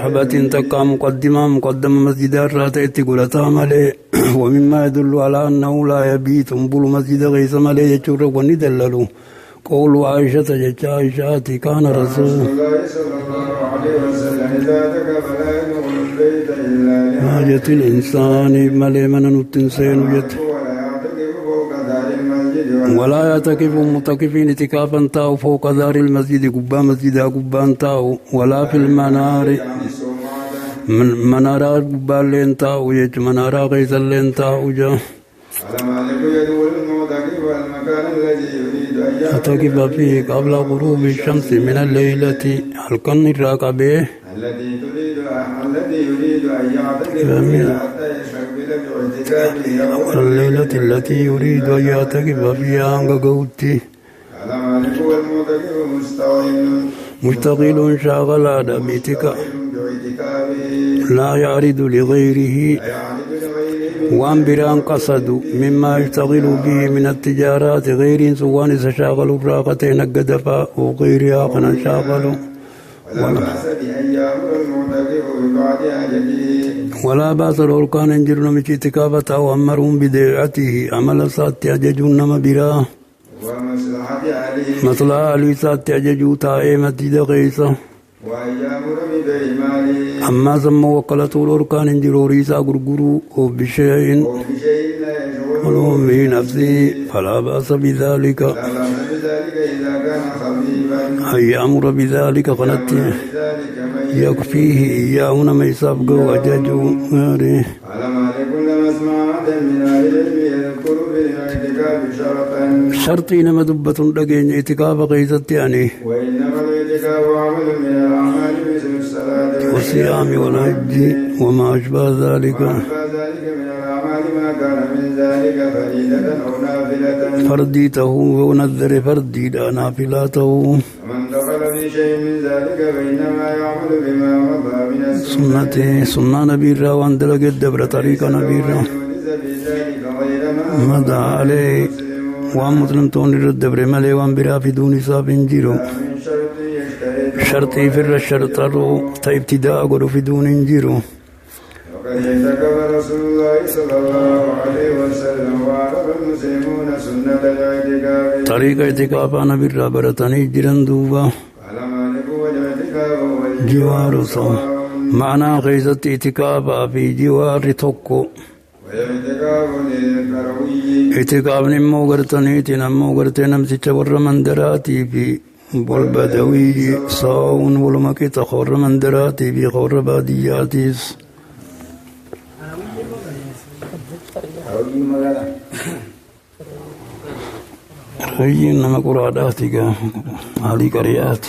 صحبة تقع مقدمة مسجد الراتئة قلتا ملي ومما يدل على أنه لا يبيت بل مسجد غيث ملي يجر وندللوا قول عائشة جج عائشة كان رسول الله صلى الله عليه وسلم إذا تكف لا يدخل البيت إلا لحاجة الإنسان ملي من نتنسين جت ولا يعتكف متكفين اعتكافا تاو فوق دار المسجد قبا مسجد قبان تاو ولا في المنار منارا قبا لين تاو يج منارا غيث لين تاو جا يعتكف فيه قبل غروب الشمس من الليلة حلقا الراقبه الذي يريد أن يعتكف فيها حتى يستقبل باعتكافه الليلة التي يريد أن يعتكف فيها قوتي مشتغل شاغل هذا باعتكاف لا يعرض لغيره وان بران قصد مما يشتغل به من التجارات غير سوان سشاغل الراقتين القدفاء وغيرها قنا شاغلوا ولا بأس لو كان ينجرون من اعتكافة أو أمرهم بدعته عمل سات يججون مبراه مصلحة علي سات يججوا تائم مسجد غيثة أما سموا وقلتوا الأركان ينجروا ريسا غرغروا وبشيء ولو في نفسه فلا بأس بذلك أن يأمر بذلك قنت يكفيه إياه ما يسابق وججوا شرطي نما دبة لقين اعتكاف غيثت يعني وإنما الاعتكاف عمل من الأعمال مثل الصلاة والصيام والحج وما أشبه ذلك من الأعمال ما كان من ذلك فريدة أو نافلة فرديته ونذر فردي لا نافلاته ومن دخل في شيء من ذلك فإنما يعمل بما مضى من السنة سنة نبي الله وان دلق الدبر طريق نبي الله مدى عليه وان مسلم توني الدبر ملي وان برا في دون حساب انجيرو شرطي فر الشرط ابتداء قلو في دون انجيرو اعتكف رسول الله صلى الله عليه وسلم وعرف المسلمون سنة الاعتكاف طريق اعتكاف نبي رابرتني جرن دوبا جوار صوم معنى غيظة اعتكاف في جوار توكو اعتكاف نمو غرتنيتي نمو غرتنم سيچور مندراتي في والبدوي صاون ولمكي تخور مندراتي في خور بادياتيس خيين نما قراداتي علي قريات